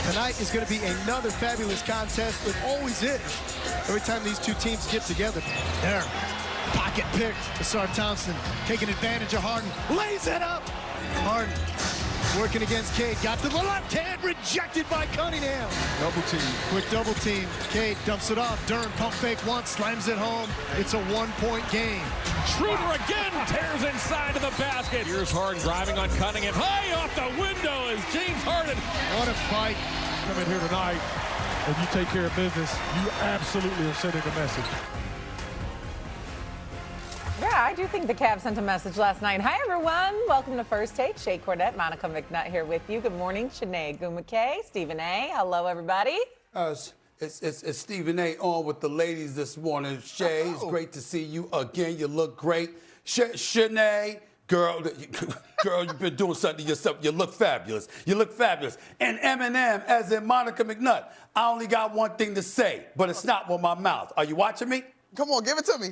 Tonight is going to be another fabulous contest. It always is. Every time these two teams get together. There. Pocket pick. Asar Thompson taking advantage of Harden. Lays it up. Harden working against Cade. Got to the left hand. Rejected by Cunningham. Double team. Quick double team. Cade dumps it off. Durham pump fake once. Slams it home. It's a 1-point game. Schroeder again tears inside of the basket. Here's Harden driving on Cunningham. High off the window is James Harden. What a fight. Come in here tonight. If you take care of business, you absolutely are sending a message. Yeah, I do think the Cavs sent a message last night. Hi, everyone. Welcome to First Take. Shea Cornette, Monica McNutt here with you. Good morning, Shanae Gumake, Stephen A. Hello, everybody. It's Stephen A. on with the ladies this morning. Shay, it's great to see you again. You look great. Shanae, girl, you've been doing something to yourself. You look fabulous. You look fabulous. And Eminem, as in Monica McNutt, I only got one thing to say, but it's not with my mouth. Are you watching me? Come on, give it to me.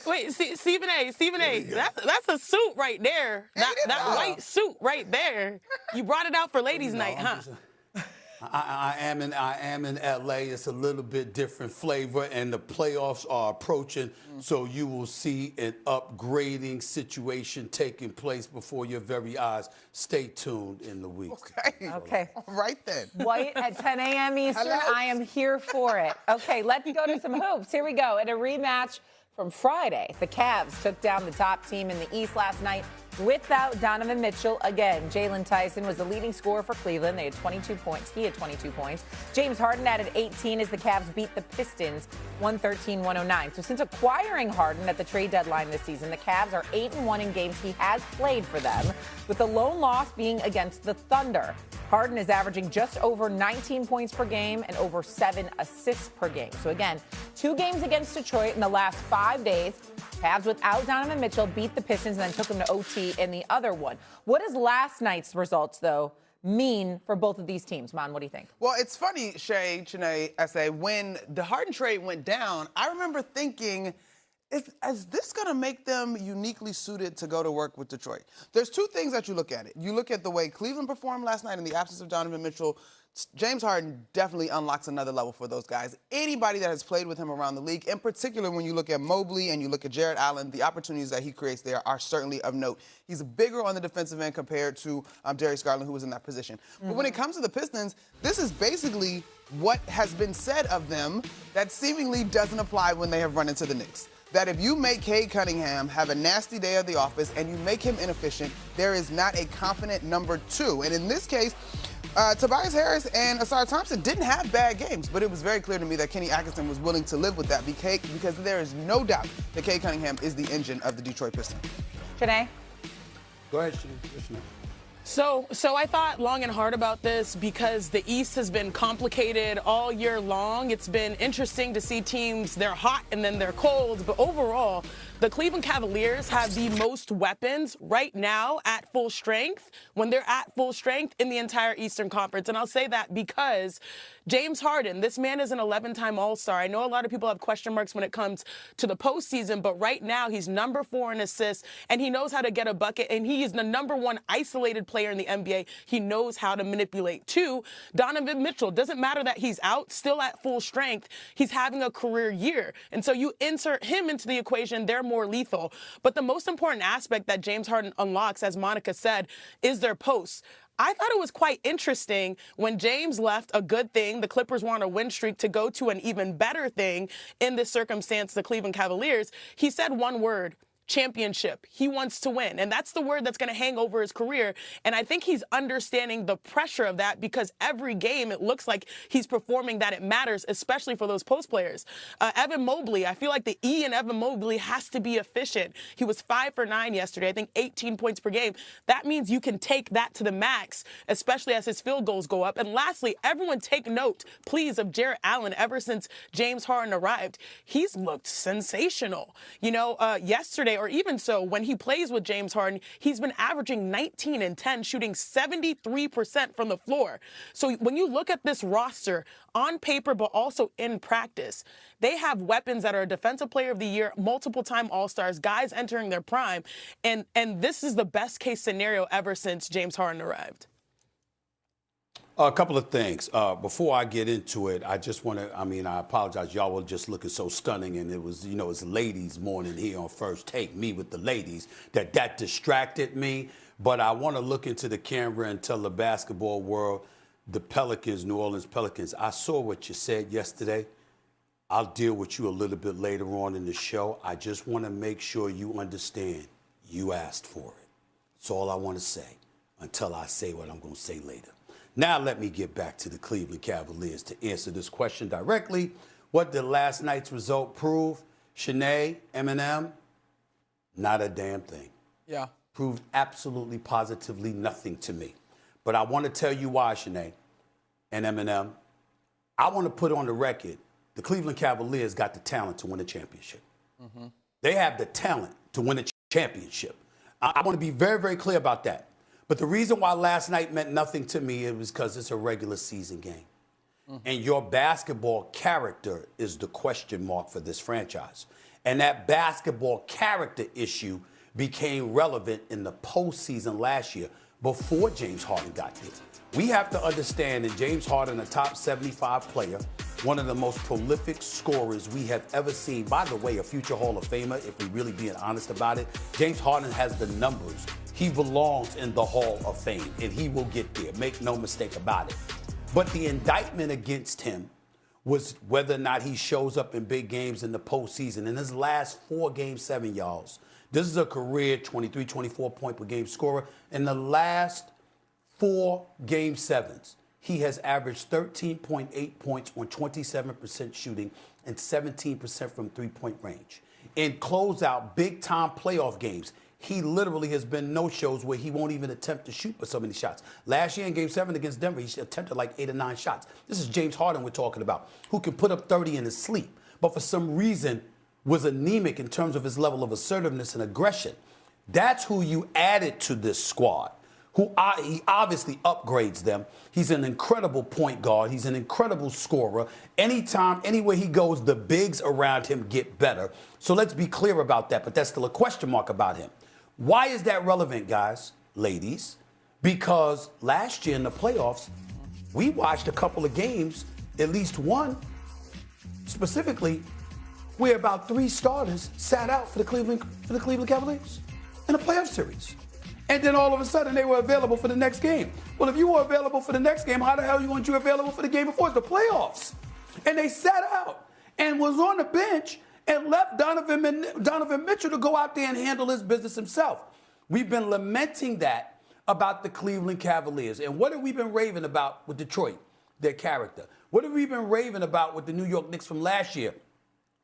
Wait, Stephen A. That's a suit right there. That white suit right there. You brought it out for ladies' night, huh? I am in LA. It's a little bit different flavor, and the playoffs are approaching, so you will see an upgrading situation taking place before your very eyes. Stay tuned in the week. Okay. All right then. White at 10 a.m. Eastern. Hello? I am here for it. Okay, let's go to some hoops. Here we go. In a rematch from Friday, the Cavs took down the top team in the East last night without Donovan Mitchell again. Jalen Tyson was the leading scorer for Cleveland. They had 22 points. He had 22 points. James Harden added 18 as the Cavs beat the Pistons 113-109. So since acquiring Harden at the trade deadline this season, the Cavs are 8-1 in games he has played for them, with the lone loss being against the Thunder. Harden is averaging just over 19 points per game and over 7 assists per game. So again, 2 games against Detroit in the last 5 days. Cavs without Donovan Mitchell beat the Pistons and then took them to OT in the other one. What does last night's results, though, mean for both of these teams? Mon, what do you think? Well, it's funny, Shay, Chanae, S.A., when the Harden trade went down, I remember thinking, is this going to make them uniquely suited to go to work with Detroit? There's 2 things that you look at it. You look at the way Cleveland performed last night in the absence of Donovan Mitchell. James Harden definitely unlocks another level for those guys. Anybody that has played with him around the league, in particular when you look at Mobley and you look at Jared Allen, the opportunities that he creates there are certainly of note. He's bigger on the defensive end compared to Darius Garland, who was in that position. But when it comes to the Pistons, this is basically what has been said of them that seemingly doesn't apply when they have run into the Knicks. That if you make Cade Cunningham have a nasty day at the office and you make him inefficient, there is not a confident number 2. And in this case, Tobias Harris and Asar Thompson didn't have bad games, but it was very clear to me that Kenny Atkinson was willing to live with that because there is no doubt that Cade Cunningham is the engine of the Detroit Pistons. Janae? Go ahead, Shanae. So I thought long and hard about this because the East has been complicated all year long. It's been interesting to see teams, they're hot and then they're cold, but overall, the Cleveland Cavaliers have the most weapons right now at full strength when they're at full strength in the entire Eastern Conference. And I'll say that because James Harden, this man is an 11-time All-Star. I know a lot of people have question marks when it comes to the postseason, but right now he's number 4 in assists, and he knows how to get a bucket, and he is the number 1 isolated player in the NBA. He knows how to manipulate. 2, Donovan Mitchell, doesn't matter that he's out, still at full strength, he's having a career year. And so you insert him into the equation, they're more lethal. But the most important aspect that James Harden unlocks, as Monica said, is their posts. I thought it was quite interesting when James left a good thing, the Clippers were on a win streak, to go to an even better thing in this circumstance, the Cleveland Cavaliers. He said one word: championship. He wants to win. And that's the word that's going to hang over his career. And I think he's understanding the pressure of that because every game it looks like he's performing that it matters, especially for those post players. Evan Mobley, I feel like the E in Evan Mobley has to be efficient. He was 5 for 9 yesterday, I think 18 points per game. That means you can take that to the max, especially as his field goals go up. And lastly, everyone take note, please, of Jared Allen. Ever since James Harden arrived, he's looked sensational. You know, yesterday, A, or even so, when he plays with James Harden, he's been averaging 19 and 10, shooting 73% from the floor. So when you look at this roster on paper, but also in practice, they have weapons that are Defensive Player of the Year, multiple-time All-Stars, guys entering their prime, and this is the best-case scenario ever since James Harden arrived. A couple of things. Before I get into it, I just want to, I apologize. Y'all were just looking so stunning, and it was, it's ladies' morning here on First Take, me with the ladies, that distracted me. But I want to look into the camera and tell the basketball world, the Pelicans, New Orleans Pelicans, I saw what you said yesterday. I'll deal with you a little bit later on in the show. I just want to make sure you understand you asked for it. That's all I want to say until I say what I'm going to say later. Now let me get back to the Cleveland Cavaliers to answer this question directly. What did last night's result prove? Shanae, Eminem, not a damn thing. Yeah. Proved absolutely, positively nothing to me. But I want to tell you why, Shanae and Eminem. I want to put on the record, the Cleveland Cavaliers got the talent to win a championship. Mm-hmm. They have the talent to win a championship. I want to be very, very clear about that. But the reason why last night meant nothing to me, it was because it's a regular season game. Mm-hmm. And your basketball character is the question mark for this franchise. And that basketball character issue became relevant in the postseason last year before James Harden got there. We have to understand that James Harden, a top 75 player, one of the most prolific scorers we have ever seen. By the way, a future Hall of Famer, if we're really being honest about it. James Harden has the numbers. He belongs in the Hall of Fame, and he will get there. Make no mistake about it. But the indictment against him was whether or not he shows up in big games in the postseason. In his last 4 Game 7, y'all, this is a career 23, 24 point per game scorer. In the last 4 Game 7s, he has averaged 13.8 points on 27% shooting and 17% from three-point range. In closeout, big-time playoff games, he literally has been no-shows where he won't even attempt to shoot for so many shots. Last year in Game 7 against Denver, he attempted like 8 or 9 shots. This is James Harden we're talking about, who can put up 30 in his sleep, but for some reason was anemic in terms of his level of assertiveness and aggression. That's who you added to this squad. He obviously upgrades them. He's an incredible point guard. He's an incredible scorer. Anytime, anywhere he goes, the bigs around him get better. So let's be clear about that, but that's still a question mark about him. Why is that relevant, guys, ladies? Because last year in the playoffs, we watched a couple of games, at least one, specifically, where about 3 starters sat out for the Cleveland Cavaliers in a playoff series. And then all of a sudden, they were available for the next game. Well, if you were available for the next game, how the hell weren't you available for the game before? It's the playoffs. And they sat out and was on the bench and left Donovan Mitchell to go out there and handle his business himself. We've been lamenting that about the Cleveland Cavaliers. And what have we been raving about with Detroit? Their character. What have we been raving about with the New York Knicks from last year?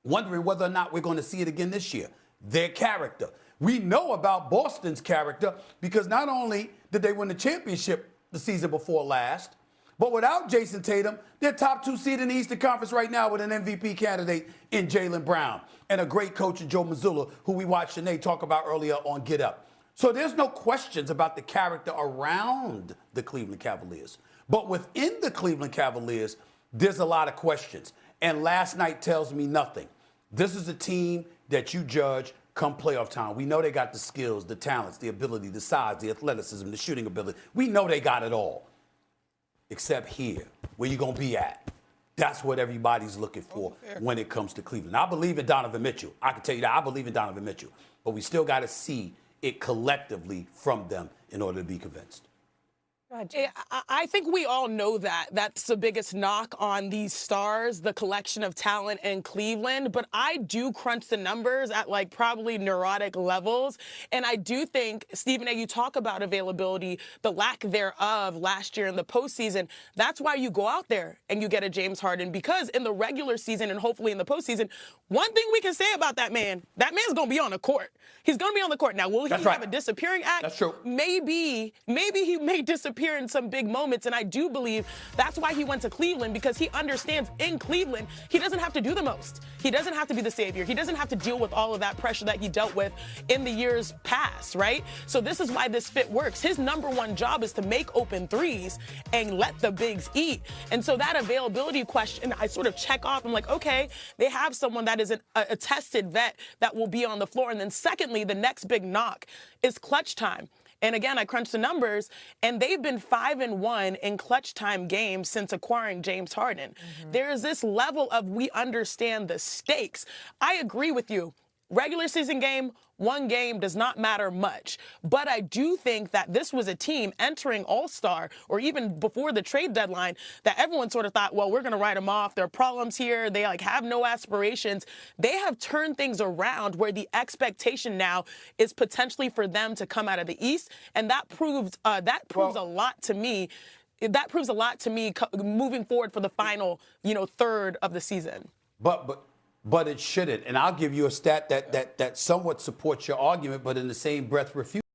Wondering whether or not we're going to see it again this year. Their character. We know about Boston's character because not only did they win the championship the season before last, but without Jason Tatum, they're top 2 seed in the Eastern Conference right now with an MVP candidate in Jaylen Brown and a great coach in Joe Mazzulla, who we watched Sinead talk about earlier on Get Up. So there's no questions about the character around the Cleveland Cavaliers. But within the Cleveland Cavaliers, there's a lot of questions. And last night tells me nothing. This is a team that you judge come playoff time. We know they got the skills, the talents, the ability, the size, the athleticism, the shooting ability. We know they got it all. Except here, where you going to be at. That's what everybody's looking for when it comes to Cleveland. I believe in Donovan Mitchell. I can tell you that. I believe in Donovan Mitchell. But we still got to see it collectively from them in order to be convinced. I think we all know that. That's the biggest knock on these stars, the collection of talent in Cleveland. But I do crunch the numbers at like probably neurotic levels. And I do think, Stephen A., you talk about availability, the lack thereof last year in the postseason. That's why you go out there and you get a James Harden, because in the regular season and hopefully in the postseason, one thing we can say about that man's going to be on the court. He's going to be on the court. Now, will he have a disappearing act? That's true. Maybe he may disappear appear in some big moments, and I do believe that's why he went to Cleveland, because he understands in Cleveland he doesn't have to do the most. He doesn't have to be the savior. He doesn't have to deal with all of that pressure that he dealt with in the years past, right? So this is why this fit works. His number one job is to make open threes and let the bigs eat. And so that availability question, I sort of check off. I'm like, okay, they have someone that is a tested vet that will be on the floor. And then secondly, the next big knock is clutch time. And again, I crunched the numbers, and they've been 5-1 in clutch time games since acquiring James Harden. There is this level of we understand the stakes. I agree with you. Regular season game, one game does not matter much. But I do think that this was a team entering All-Star, or even before the trade deadline, that everyone sort of thought, well, we're going to write them off. There are problems here. They have no aspirations. They have turned things around where the expectation now is potentially for them to come out of the East. And that proves a lot to me. That proves a lot to me moving forward for the final, third of the season. But it shouldn't. And I'll give you a stat that somewhat supports your argument, but in the same breath refutes.